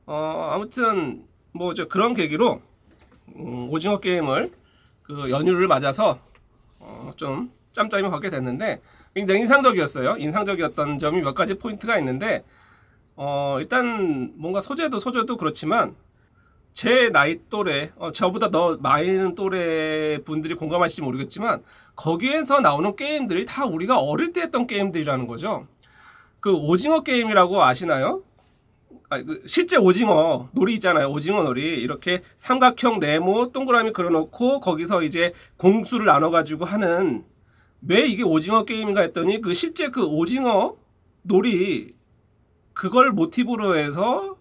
아무튼 뭐 그런 계기로 오징어 게임을 그 연휴를 맞아서 좀 짬짬이 하게 됐는데 굉장히 인상적이었어요. 인상적이었던 점이 몇 가지 포인트가 있는데 일단 뭔가 소재도 그렇지만 제 나이 또래, 저보다 더 많은 또래 분들이 공감하실지 모르겠지만 거기에서 나오는 게임들이 다 우리가 어릴 때 했던 게임들이라는 거죠. 그 오징어 게임이라고 아시나요? 실제 오징어 놀이 있잖아요. 오징어 놀이 이렇게 삼각형 네모 동그라미 그려놓고 거기서 이제 공수를 나눠가지고 하는, 왜 이게 오징어 게임인가 했더니 그 실제 그 오징어 놀이 그걸 모티브로 해서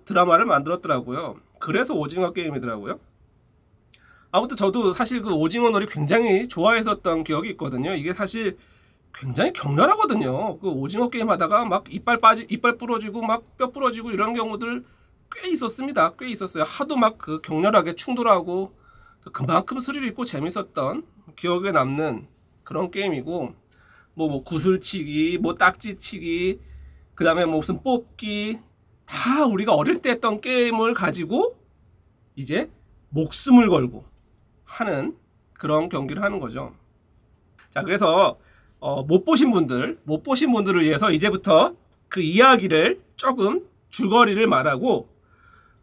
드라마를 만들었더라고요. 그래서 오징어 게임이더라고요. 아무튼 저도 사실 그 오징어 놀이 굉장히 좋아했었던 기억이 있거든요. 이게 사실 굉장히 격렬하거든요. 그 오징어 게임 하다가 막 이빨 부러지고 막 뼈 부러지고 이런 경우들 꽤 있었습니다. 꽤 있었어요. 하도 막 그 격렬하게 충돌하고 그만큼 스릴 있고 재밌었던 기억에 남는 그런 게임이고, 뭐 구슬치기, 뭐 딱지치기, 그 다음에 뭐 무슨 뽑기, 다 우리가 어릴 때 했던 게임을 가지고 이제 목숨을 걸고 하는 그런 경기를 하는 거죠. 자, 그래서 못 보신 분들을 위해서 이제부터 그 이야기를 조금 줄거리를 말하고,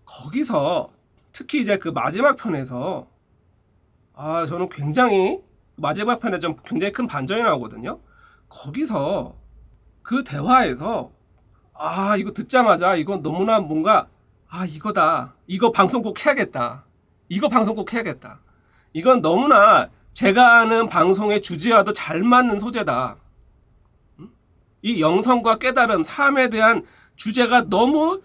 거기서 특히 이제 그 마지막 편에서 저는 굉장히 마지막 편에 좀 굉장히 큰 반전이 나오거든요. 거기서 그 대화에서 이거 듣자마자 이건 너무나 뭔가 이거다. 이거 방송 꼭 해야겠다. 이건 너무나 제가 아는 방송의 주제와도 잘 맞는 소재다. 이 영성과 깨달음, 삶에 대한 주제가 너무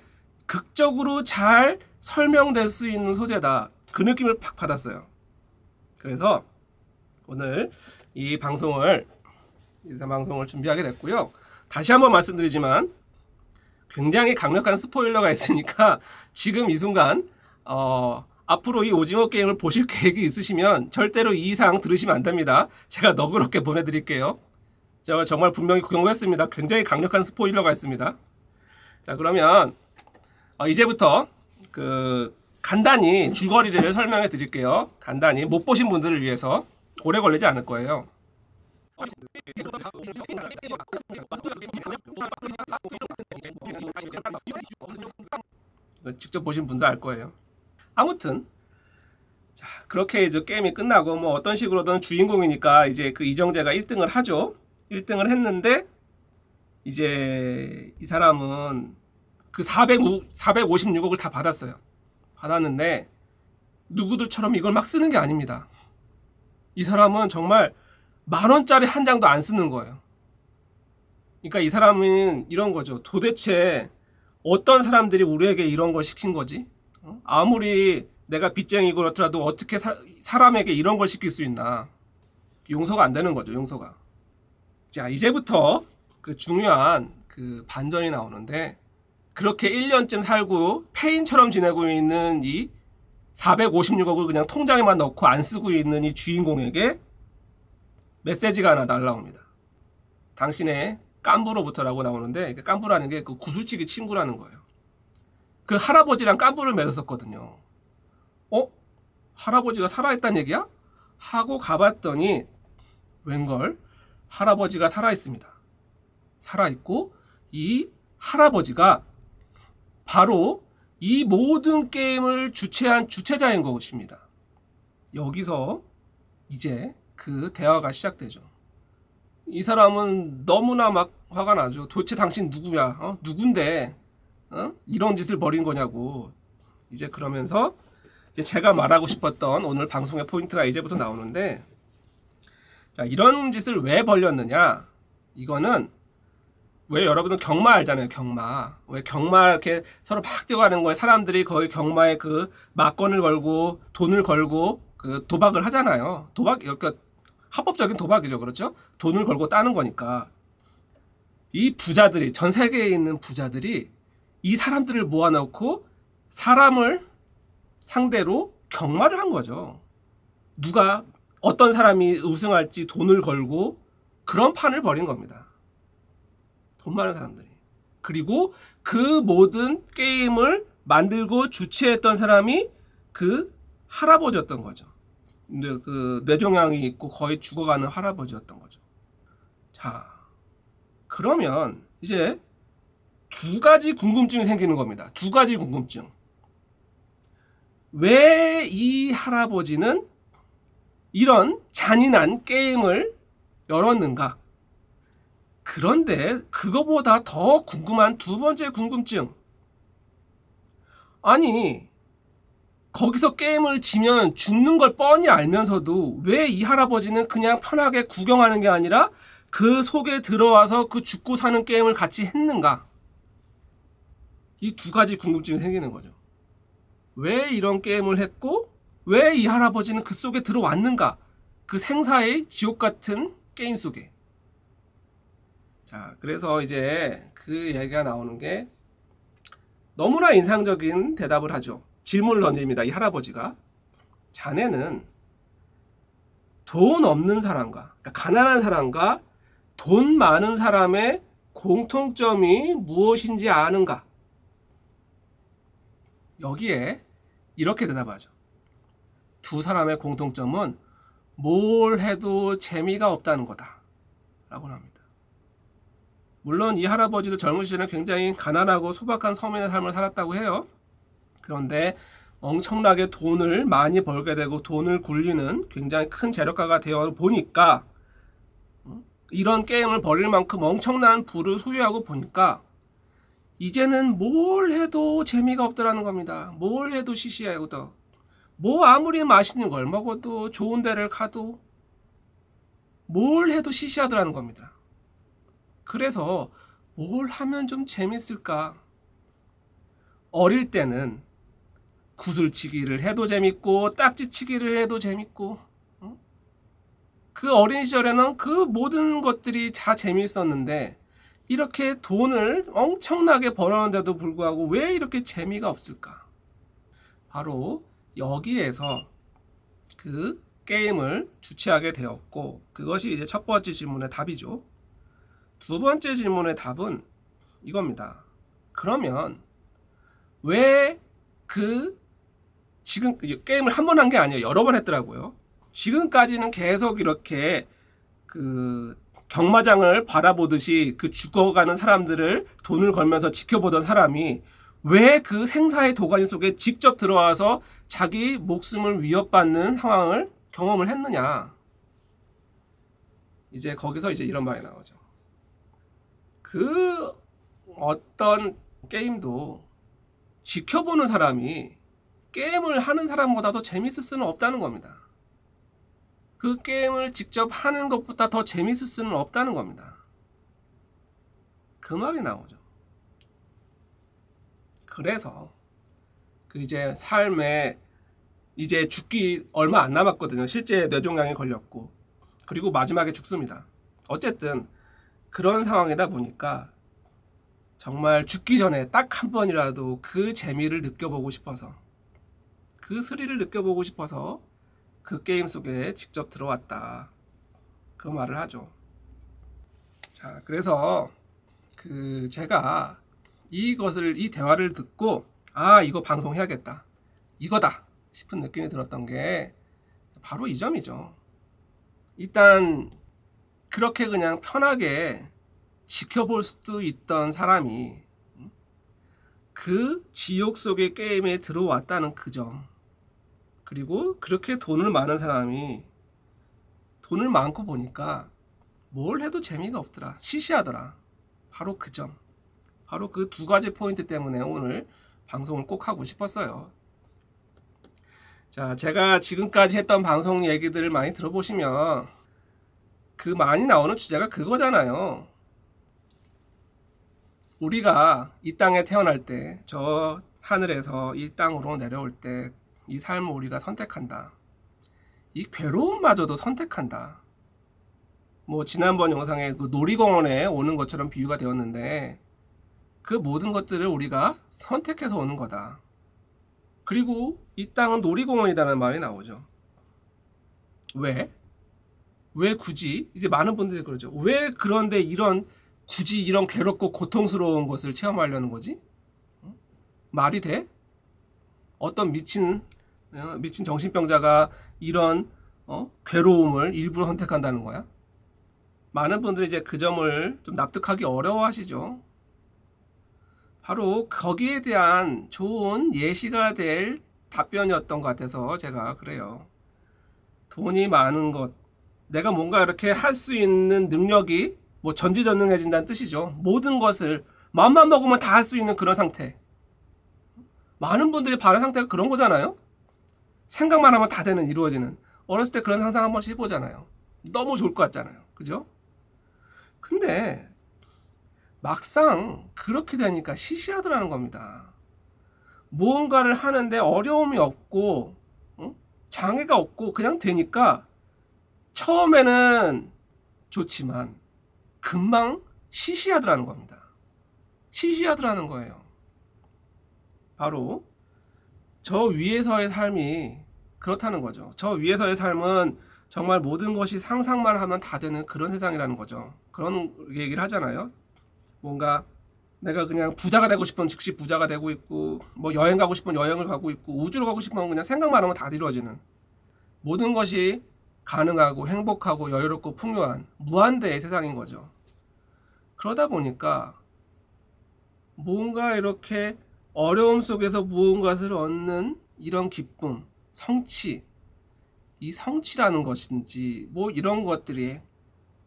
극적으로 잘 설명될 수 있는 소재다. 그 느낌을 팍 받았어요. 그래서 오늘 이 방송을 준비하게 됐고요. 다시 한번 말씀드리지만 굉장히 강력한 스포일러가 있으니까 지금 이 순간 앞으로 이 오징어 게임을 보실 계획이 있으시면 절대로 이 이상 들으시면 안 됩니다. 제가 너그럽게 보내드릴게요. 제가 정말 분명히 경고했습니다. 굉장히 강력한 스포일러가 있습니다. 자, 그러면 이제부터 간단히 줄거리를 설명해 드릴게요. 간단히 못 보신 분들을 위해서. 오래 걸리지 않을 거예요. 직접 보신 분들 알 거예요. 아무튼 자, 그렇게 이제 게임이 끝나고 뭐 어떤 식으로든 주인공이니까 이제 그 이정재가 1등을 하죠. 1등을 했는데 이제 이 사람은 그 456억을 다 받았어요. 받았는데 누구들처럼 이걸 막 쓰는 게 아닙니다. 이 사람은 정말 10,000원짜리 한 장도 안 쓰는 거예요. 그러니까 이 사람은 이런 거죠. 도대체 어떤 사람들이 우리에게 이런 걸 시킨 거지? 아무리 내가 빚쟁이고 그렇더라도 어떻게 사람에게 이런 걸 시킬 수 있나? 용서가 안 되는 거죠. 용서가. 자, 이제부터 그 중요한 그 반전이 나오는데, 그렇게 1년쯤 살고 폐인처럼 지내고 있는 이 456억을 그냥 통장에만 넣고 안 쓰고 있는 이 주인공에게 메시지가 하나 날라옵니다. 당신의 깐부로부터라고 나오는데, 깐부라는 게 그 구슬치기 친구라는 거예요. 그 할아버지랑 깐부를 맺었었거든요. 할아버지가 살아있다는 얘기야? 하고 가봤더니 웬걸 할아버지가 살아있습니다. 살아있고 이 할아버지가 바로 이 모든 게임을 주최한 주최자인 것입니다. 여기서 이제 그 대화가 시작되죠. 이 사람은 너무나 막 화가 나죠. 도대체 당신 누구야? 누군데 이런 짓을 벌인 거냐고. 이제 그러면서 이제 제가 말하고 싶었던 오늘 방송의 포인트가 이제부터 나오는데, 자, 이런 짓을 왜 벌였느냐? 이거는 왜 여러분은 경마 알잖아요. 경마. 왜 경마 이렇게 서로 막 뛰어가는 거에 사람들이 거의 경마에 그 막건을 걸고 돈을 걸고 그 도박을 하잖아요. 그러니까 합법적인 도박이죠. 그렇죠? 돈을 걸고 따는 거니까. 이 부자들이, 전 세계에 있는 부자들이 이 사람들을 모아놓고 사람을 상대로 경마를 한 거죠. 어떤 사람이 우승할지 돈을 걸고 그런 판을 벌인 겁니다. 돈 많은 사람들이. 그리고 그 모든 게임을 만들고 주최했던 사람이 그 할아버지였던 거죠. 근데 그 뇌종양이 있고 거의 죽어가는 할아버지였던 거죠. 자, 그러면 이제 두 가지 궁금증이 생기는 겁니다. 두 가지 궁금증. 왜 이 할아버지는 이런 잔인한 게임을 열었는가? 그런데 그거보다 더 궁금한 두 번째 궁금증. 아니, 거기서 게임을 지면 죽는 걸 뻔히 알면서도 왜 이 할아버지는 그냥 편하게 구경하는 게 아니라 그 속에 들어와서 그 죽고 사는 게임을 같이 했는가? 이 두 가지 궁금증이 생기는 거죠. 왜 이런 게임을 했고 왜 이 할아버지는 그 속에 들어왔는가? 그 생사의 지옥 같은 게임 속에. 자, 그래서 이제 그 얘기가 나오는 게 너무나 인상적인 대답을 하죠. 질문을 던집니다. 이 할아버지가. 자네는 돈 없는 사람과, 그러니까 가난한 사람과 돈 많은 사람의 공통점이 무엇인지 아는가? 여기에 이렇게 대답하죠. 두 사람의 공통점은 뭘 해도 재미가 없다는 거다 라고 합니다. 물론 이 할아버지도 젊은 시절에 굉장히 가난하고 소박한 서민의 삶을 살았다고 해요. 그런데 엄청나게 돈을 많이 벌게 되고 돈을 굴리는 굉장히 큰 재력가가 되어 보니까, 이런 게임을 벌일 만큼 엄청난 부를 소유하고 보니까 이제는 뭘 해도 재미가 없더라는 겁니다. 뭘 해도 시시하고, 뭐 아무리 맛있는 걸 먹어도 좋은 데를 가도 뭘 해도 시시하더라는 겁니다. 그래서 뭘 하면 좀 재밌을까? 어릴 때는 구슬치기를 해도 재밌고 딱지치기를 해도 재밌고, 그 어린 시절에는 그 모든 것들이 다 재미있었는데 이렇게 돈을 엄청나게 벌었는데도 불구하고 왜 이렇게 재미가 없을까? 바로 여기에서 그 게임을 주최하게 되었고, 그것이 이제 첫 번째 질문의 답이죠. 두 번째 질문의 답은 이겁니다. 그러면 왜 지금 게임을 한 번 한 게 아니에요. 여러 번 했더라고요. 지금까지는 계속 이렇게 경마장을 바라보듯이 그 죽어가는 사람들을 돈을 걸면서 지켜보던 사람이 왜 그 생사의 도가니 속에 직접 들어와서 자기 목숨을 위협받는 상황을 경험을 했느냐. 이제 거기서 이제 이런 말이 나오죠. 그 어떤 게임도 지켜보는 사람이 게임을 하는 사람보다도 재밌을 수는 없다는 겁니다. 그 게임을 직접 하는 것보다 더 재밌을 수는 없다는 겁니다. 그 말이 나오죠. 그래서 이제 삶에 이제 죽기 얼마 안 남았거든요. 실제 뇌종양에 걸렸고, 그리고 마지막에 죽습니다. 어쨌든 그런 상황이다 보니까 정말 죽기 전에 딱 한 번이라도 그 재미를 느껴보고 싶어서, 그 스릴을 느껴보고 싶어서 그 게임 속에 직접 들어왔다, 그 말을 하죠. 자, 그래서 제가 이 대화를 듣고 이거 방송해야겠다, 이거다 싶은 느낌이 들었던 게 바로 이 점이죠. 일단 그렇게 그냥 편하게 지켜볼 수도 있던 사람이 그 지옥 속의 게임에 들어왔다는 그 점, 그리고 그렇게 돈을 많은 사람이 돈을 많고 보니까 뭘 해도 재미가 없더라, 시시하더라. 바로 그 점, 바로 그 두 가지 포인트 때문에 오늘 방송을 꼭 하고 싶었어요. 자, 제가 지금까지 했던 방송 얘기들을 많이 들어보시면 그 많이 나오는 주제가 그거잖아요. 우리가 이 땅에 태어날 때, 저 하늘에서 이 땅으로 내려올 때 이 삶을 우리가 선택한다. 이 괴로움마저도 선택한다. 뭐 지난번 영상에 그 놀이공원에 오는 것처럼 비유가 되었는데, 그 모든 것들을 우리가 선택해서 오는 거다. 그리고 이 땅은 놀이공원이라는 말이 나오죠. 왜 굳이? 이제 많은 분들이 그러죠. 왜 그런데 굳이 이런 괴롭고 고통스러운 것을 체험하려는 거지? 말이 돼? 어떤 미친 정신병자가 이런 괴로움을 일부러 선택한다는 거야? 많은 분들이 이제 그 점을 좀 납득하기 어려워하시죠. 바로 거기에 대한 좋은 예시가 될 답변이었던 것 같아서 제가 그래요. 돈이 많은 것, 내가 뭔가 이렇게 할 수 있는 능력이 뭐 전지전능해진다는 뜻이죠. 모든 것을 마음만 먹으면 다 할 수 있는 그런 상태. 많은 분들이 바라는 상태가 그런 거잖아요. 생각만 하면 다 되는, 이루어지는. 어렸을 때 그런 상상 한 번씩 해보잖아요. 너무 좋을 것 같잖아요. 그죠? 근데 막상 그렇게 되니까 시시하더라는 겁니다. 무언가를 하는데 어려움이 없고 장애가 없고 그냥 되니까 처음에는 좋지만 금방 시시하더라는 겁니다. 시시하더라는 거예요. 바로 저 위에서의 삶이 그렇다는 거죠. 저 위에서의 삶은 정말 모든 것이 상상만 하면 다 되는 그런 세상이라는 거죠. 그런 얘기를 하잖아요. 뭔가 내가 그냥 부자가 되고 싶으면 즉시 부자가 되고 있고, 뭐 여행 가고 싶으면 여행을 가고 있고, 우주로 가고 싶으면 그냥 생각만 하면 다 이루어지는, 모든 것이 가능하고 행복하고 여유롭고 풍요한 무한대의 세상인 거죠. 그러다 보니까 뭔가 이렇게 어려움 속에서 무언가를 얻는 이런 기쁨, 성취, 이 성취라는 것인지 뭐 이런 것들이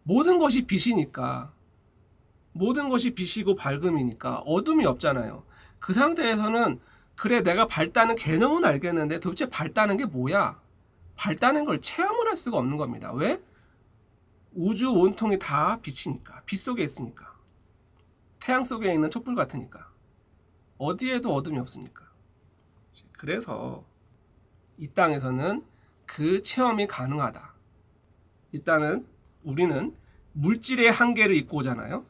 모든 것이 빛이니까, 모든 것이 빛이고 밝음이니까 어둠이 없잖아요. 그 상태에서는 그래, 내가 밝다는 개념은 알겠는데 도대체 밝다는 게 뭐야? 밝다는 걸 체험을 할 수가 없는 겁니다. 왜? 우주 온통이 다 빛이니까, 빛 속에 있으니까, 태양 속에 있는 촛불 같으니까, 어디에도 어둠이 없으니까. 그래서 이 땅에서는 그 체험이 가능하다. 일단은 우리는 물질의 한계를 잊고 오잖아요.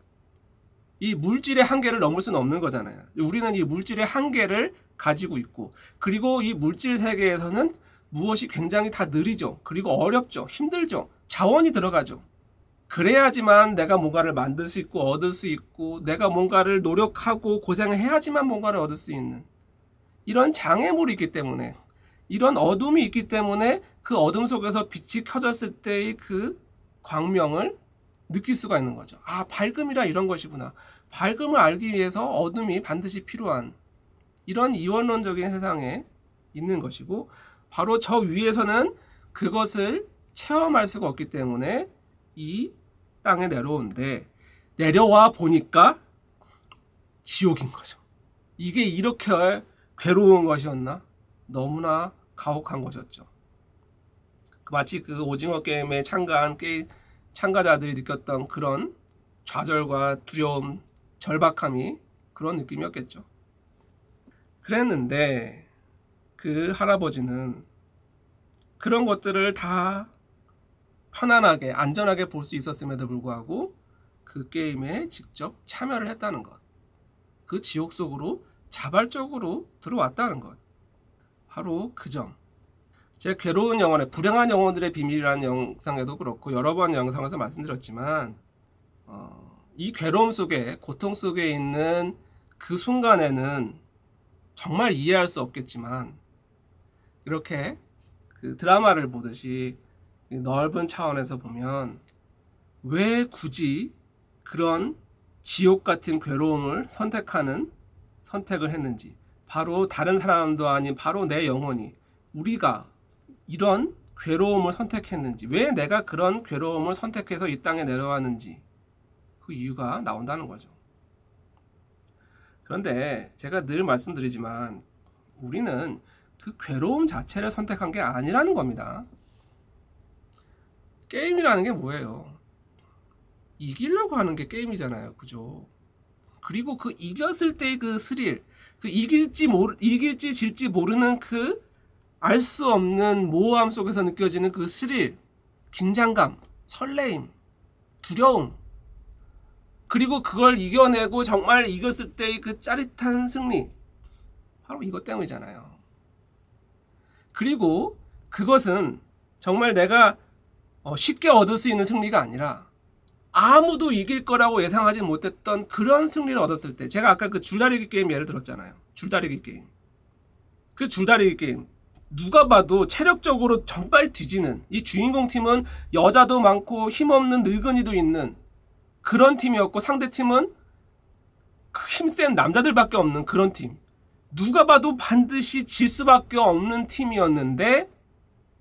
이 물질의 한계를 넘을 수는 없는 거잖아요. 우리는 이 물질의 한계를 가지고 있고, 그리고 이 물질 세계에서는 무엇이 굉장히 다 느리죠. 그리고 어렵죠. 힘들죠. 자원이 들어가죠. 그래야지만 내가 뭔가를 만들 수 있고 얻을 수 있고, 내가 뭔가를 노력하고 고생해야지만 뭔가를 얻을 수 있는 이런 장애물이 있기 때문에, 이런 어둠이 있기 때문에 그 어둠 속에서 빛이 켜졌을 때의 그 광명을 느낄 수가 있는 거죠. 아, 밝음이라 이런 것이구나. 밝음을 알기 위해서 어둠이 반드시 필요한 이런 이원론적인 세상에 있는 것이고, 바로 저 위에서는 그것을 체험할 수가 없기 때문에 이 땅에 내려오는데, 내려와 보니까 지옥인 거죠. 이게 이렇게 괴로운 것이었나? 너무나 가혹한 것이었죠. 마치 그 오징어 게임에 참가한 참가자들이 느꼈던 그런 좌절과 두려움, 절박함이 그런 느낌이었겠죠. 그랬는데 그 할아버지는 그런 것들을 다 편안하게 안전하게 볼 수 있었음에도 불구하고 그 게임에 직접 참여를 했다는 것, 그 지옥 속으로 자발적으로 들어왔다는 것, 바로 그 점. 제 괴로운 영혼의 불행한 영혼들의 비밀이라는 영상에도 그렇고 여러 번 영상에서 말씀드렸지만, 이 괴로움 속에, 고통 속에 있는 그 순간에는 정말 이해할 수 없겠지만, 이렇게 그 드라마를 보듯이 넓은 차원에서 보면 왜 굳이 그런 지옥 같은 괴로움을 선택을 했는지, 바로 다른 사람도 아닌 바로 내 영혼이, 우리가 이런 괴로움을 선택했는지, 왜 내가 그런 괴로움을 선택해서 이 땅에 내려왔는지, 그 이유가 나온다는 거죠. 그런데 제가 늘 말씀드리지만 우리는 그 괴로움 자체를 선택한 게 아니라는 겁니다. 게임이라는 게 뭐예요? 이기려고 하는 게 게임이잖아요. 그죠? 그리고 그 이겼을 때의 그 스릴, 그 이길지 질지 모르는 그 알 수 없는 모호함 속에서 느껴지는 그 스릴, 긴장감, 설레임, 두려움, 그리고 그걸 이겨내고 정말 이겼을 때의 그 짜릿한 승리, 바로 이것 때문이잖아요. 그리고 그것은 정말 내가 쉽게 얻을 수 있는 승리가 아니라 아무도 이길 거라고 예상하지 못했던 그런 승리를 얻었을 때, 제가 아까 그 줄다리기 게임 예를 들었잖아요. 줄다리기 게임. 그 줄다리기 게임 누가 봐도 체력적으로 정말 뒤지는, 이 주인공 팀은 여자도 많고 힘없는 늙은이도 있는 그런 팀이었고, 상대팀은 힘센 남자들밖에 없는 그런 팀. 누가 봐도 반드시 질 수밖에 없는 팀이었는데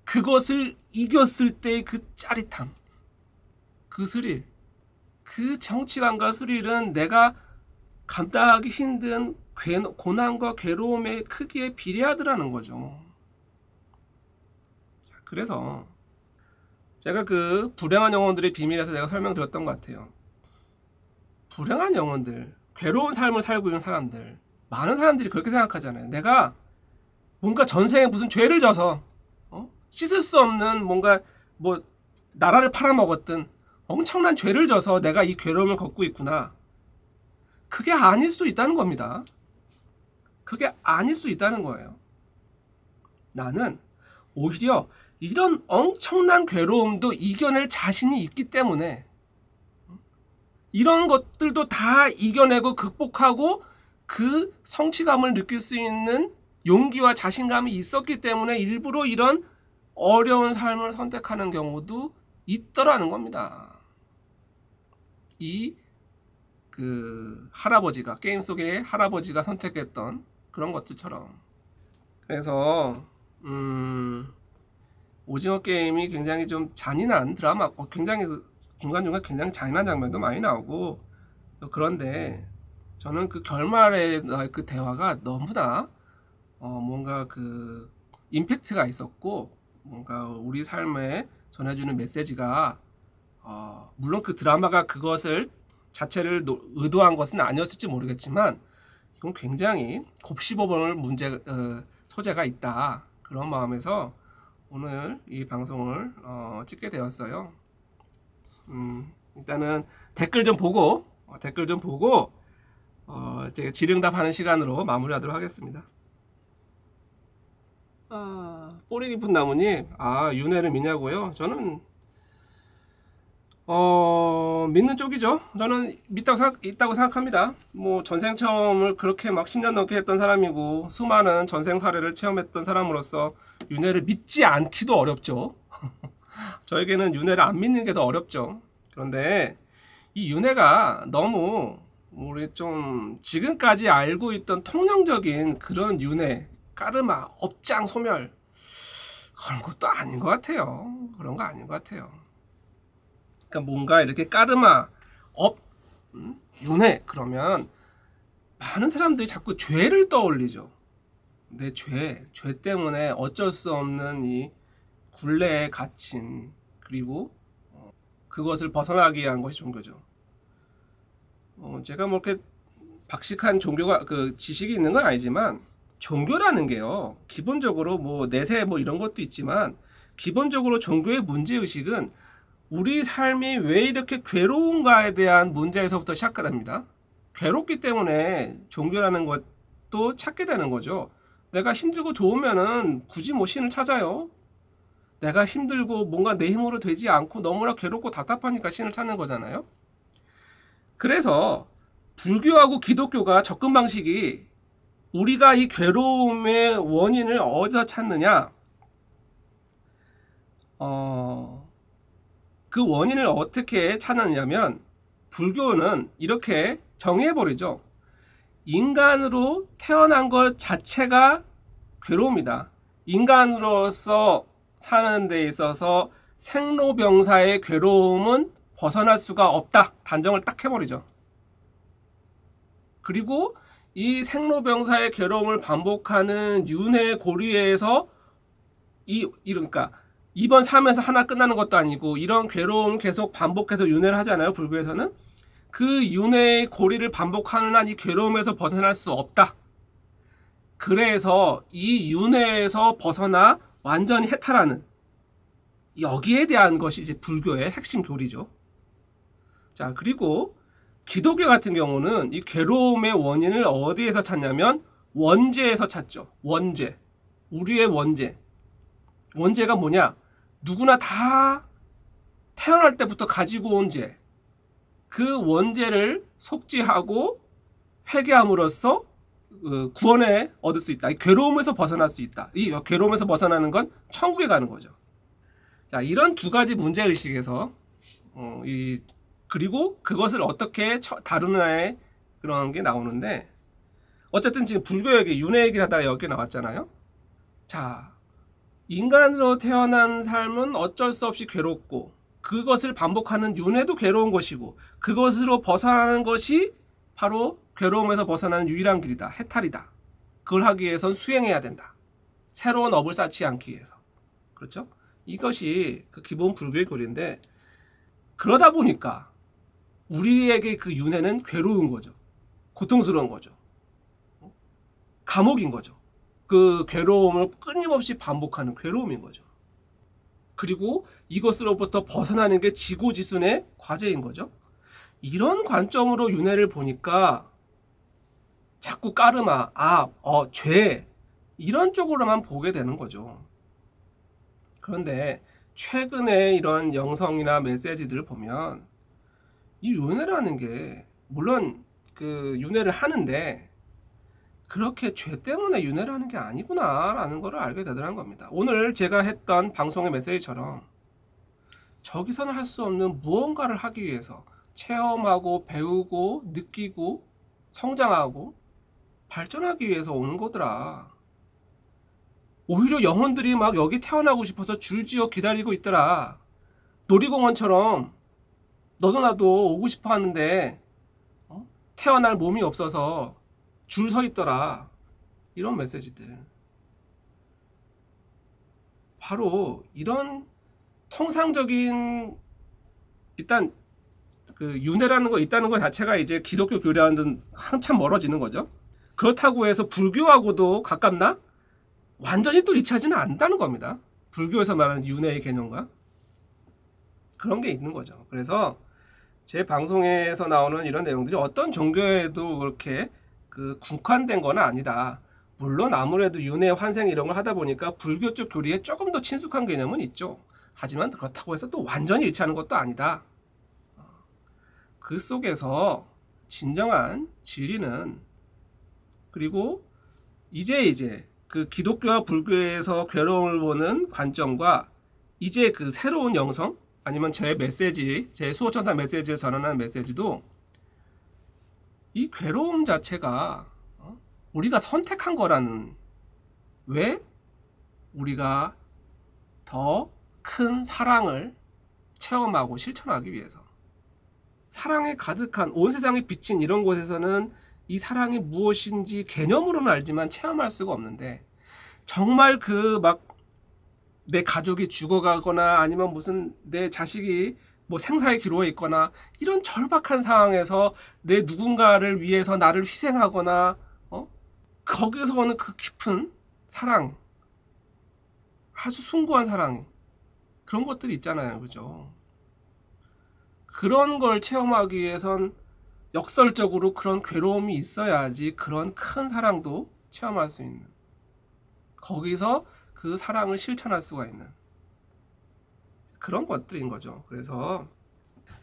그것을 이겼을 때의 그 짜릿함, 그 스릴, 그 정치감과 스릴은 내가 감당하기 힘든 고난과 괴로움의 크기에 비례하더라는 거죠. 그래서 제가 그 불행한 영혼들의 비밀에서 제가 설명드렸던 것 같아요. 불행한 영혼들, 괴로운 삶을 살고 있는 사람들, 많은 사람들이 그렇게 생각하잖아요. 내가 뭔가 전생에 무슨 죄를 져서 씻을 수 없는 뭔가 뭐 나라를 팔아먹었든 엄청난 죄를 져서 내가 이 괴로움을 겪고 있구나. 그게 아닐 수 있다는 겁니다. 그게 아닐 수 있다는 거예요. 나는 오히려 이런 엄청난 괴로움도 이겨낼 자신이 있기 때문에, 이런 것들도 다 이겨내고 극복하고 그 성취감을 느낄 수 있는 용기와 자신감이 있었기 때문에 일부러 이런 어려운 삶을 선택하는 경우도 있더라는 겁니다. 이 그 할아버지가, 게임 속의 할아버지가 선택했던 그런 것들처럼. 그래서 오징어 게임이 굉장히 좀 잔인한 드라마, 굉장히 중간중간 굉장히 잔인한 장면도 많이 나오고, 그런데 저는 그 결말의 그 대화가 너무나 뭔가 그 임팩트가 있었고, 뭔가 우리 삶에 전해주는 메시지가 물론 그 드라마가 그것을 자체를 의도한 것은 아니었을지 모르겠지만 이건 굉장히 곱씹어볼 소재가 있다, 그런 마음에서 오늘 이 방송을 찍게 되었어요. 일단은 댓글 좀 보고 제가 질의응답하는 시간으로 마무리하도록 하겠습니다. 꼬리 깊은 나무님, 윤회를 믿냐고요? 저는 믿는 쪽이죠. 저는 있다고 생각합니다. 뭐 전생 체험을 그렇게 막 10년 넘게 했던 사람이고, 수많은 전생 사례를 체험했던 사람으로서 윤회를 믿지 않기도 어렵죠. 저에게는 윤회를 안 믿는 게 더 어렵죠. 그런데 이 윤회가 너무 우리 좀 지금까지 알고 있던 통념적인 그런 윤회, 까르마, 업장 소멸, 그런 것도 아닌 것 같아요. 그런 거 아닌 것 같아요. 그러니까 뭔가 이렇게 까르마, 윤회 그러면 많은 사람들이 자꾸 죄를 떠올리죠. 내 죄 때문에 어쩔 수 없는 이 굴레에 갇힌, 그리고 그것을 벗어나기 위한 것이 종교죠. 제가 뭐 이렇게 박식한 종교가 그 지식이 있는 건 아니지만, 종교라는 게요, 기본적으로 뭐 내세 뭐 이런 것도 있지만, 기본적으로 종교의 문제의식은 우리 삶이 왜 이렇게 괴로운가에 대한 문제에서부터 시작됩니다. 괴롭기 때문에 종교라는 것도 찾게 되는 거죠. 내가 힘들고 좋으면은 굳이 뭐 신을 찾아요. 내가 힘들고 뭔가 내 힘으로 되지 않고 너무나 괴롭고 답답하니까 신을 찾는 거잖아요. 그래서 불교하고 기독교가 접근 방식이, 우리가 이 괴로움의 원인을 어디서 찾느냐, 그 원인을 어떻게 찾느냐면, 불교는 이렇게 정의해버리죠. 인간으로 태어난 것 자체가 괴로움이다. 인간으로서 사는 데 있어서 생로병사의 괴로움은 벗어날 수가 없다. 단정을 딱 해버리죠. 그리고 이 생로병사의 괴로움을 반복하는 윤회의 고리에서 그러니까 이번 삶에서 하나 끝나는 것도 아니고, 이런 괴로움을 계속 반복해서 윤회를 하잖아요, 불교에서는. 그 윤회의 고리를 반복하는 한 이 괴로움에서 벗어날 수 없다. 그래서 이 윤회에서 벗어나 완전히 해탈하는, 여기에 대한 것이 이제 불교의 핵심 교리죠. 자, 그리고 기독교 같은 경우는 이 괴로움의 원인을 어디에서 찾냐면 원죄에서 찾죠. 원죄. 우리의 원죄. 원죄가 뭐냐? 누구나 다 태어날 때부터 가지고 온 죄. 그 원죄를 속죄하고 회개함으로써 구원에 얻을 수 있다. 이 괴로움에서 벗어날 수 있다. 이 괴로움에서 벗어나는 건 천국에 가는 거죠. 자, 이런 두 가지 문제의식에서 그리고 그것을 어떻게 다루느냐의 그런 게 나오는데, 어쨌든 지금 불교 얘기, 윤회 얘기를 하다가 여기 나왔잖아요. 자, 인간으로 태어난 삶은 어쩔 수 없이 괴롭고, 그것을 반복하는 윤회도 괴로운 것이고, 그것으로 벗어나는 것이 바로 괴로움에서 벗어나는 유일한 길이다. 해탈이다. 그걸 하기 위해선 수행해야 된다. 새로운 업을 쌓지 않기 위해서. 그렇죠? 이것이 그 기본 불교의 교리인데, 그러다 보니까 우리에게 그 윤회는 괴로운 거죠. 고통스러운 거죠. 감옥인 거죠. 그 괴로움을 끊임없이 반복하는 괴로움인 거죠. 그리고 이것으로부터 벗어나는 게 지고지순의 과제인 거죠. 이런 관점으로 윤회를 보니까 자꾸 까르마, 죄 이런 쪽으로만 보게 되는 거죠. 그런데 최근에 이런 영성이나 메시지들을 보면 이 윤회라는 게, 물론 그 윤회를 하는데 그렇게 죄 때문에 윤회를 하는 게 아니구나 라는 걸 알게 되더라는 겁니다. 오늘 제가 했던 방송의 메시지처럼 저기서는 할 수 없는 무언가를 하기 위해서 체험하고 배우고 느끼고 성장하고 발전하기 위해서 오는 거더라. 오히려 영혼들이 막 여기 태어나고 싶어서 줄지어 기다리고 있더라. 놀이공원처럼 너도 나도 오고 싶어 하는데 태어날 몸이 없어서 줄 서 있더라. 이런 메시지들. 바로 이런 통상적인, 일단 그 윤회라는 거 있다는 것 자체가 이제 기독교 교리와는 한참 멀어지는 거죠. 그렇다고 해서 불교하고도 가깝나? 완전히 또 일치하지는 않는다는 겁니다. 불교에서 말하는 윤회의 개념과 그런 게 있는 거죠. 그래서 제 방송에서 나오는 이런 내용들이 어떤 종교에도 그렇게 그 국한된 건 아니다. 물론 아무래도 윤회, 환생 이런 걸 하다 보니까 불교 쪽 교리에 조금 더 친숙한 개념은 있죠. 하지만 그렇다고 해서 또 완전히 일치하는 것도 아니다. 그 속에서 진정한 진리는, 그리고 이제 그 기독교와 불교에서 괴로움을 보는 관점과 이제 그 새로운 영성, 아니면 제 메시지, 제 수호천사 메시지에 전하는 메시지도 이 괴로움 자체가 우리가 선택한 거라는, 왜? 우리가 더 큰 사랑을 체험하고 실천하기 위해서. 사랑에 가득한 온 세상에 비친 이런 곳에서는 이 사랑이 무엇인지 개념으로는 알지만 체험할 수가 없는데, 정말 그 막 내 가족이 죽어가거나 아니면 무슨 내 자식이 뭐 생사의 기로에 있거나 이런 절박한 상황에서 내 누군가를 위해서 나를 희생하거나 거기서 오는 그 깊은 사랑, 아주 숭고한 사랑, 그런 것들이 있잖아요. 그죠? 그런 걸 체험하기 위해선 역설적으로 그런 괴로움이 있어야지 그런 큰 사랑도 체험할 수 있는, 거기서 그 사랑을 실천할 수가 있는 그런 것들인 거죠. 그래서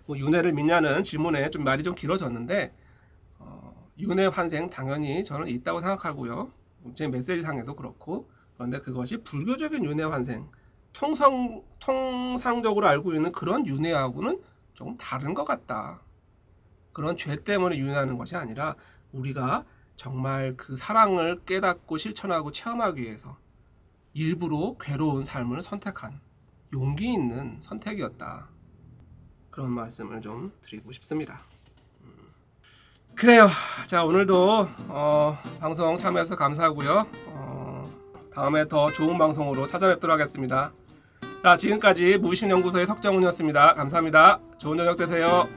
뭐 윤회를 믿냐는 질문에 좀 말이 좀 길어졌는데, 윤회 환생 당연히 저는 있다고 생각하고요. 제 메시지상에도 그렇고. 그런데 그것이 불교적인 윤회 환생, 통상적으로 알고 있는 그런 윤회하고는 조금 다른 것 같다. 그런 죄 때문에 윤회하는 것이 아니라 우리가 정말 그 사랑을 깨닫고 실천하고 체험하기 위해서 일부러 괴로운 삶을 선택한 용기 있는 선택이었다. 그런 말씀을 좀 드리고 싶습니다. 그래요. 자, 오늘도 방송 참여해서 감사하고요. 다음에 더 좋은 방송으로 찾아뵙도록 하겠습니다. 자, 지금까지 무의식연구소의 석정훈이었습니다. 감사합니다. 좋은 저녁 되세요.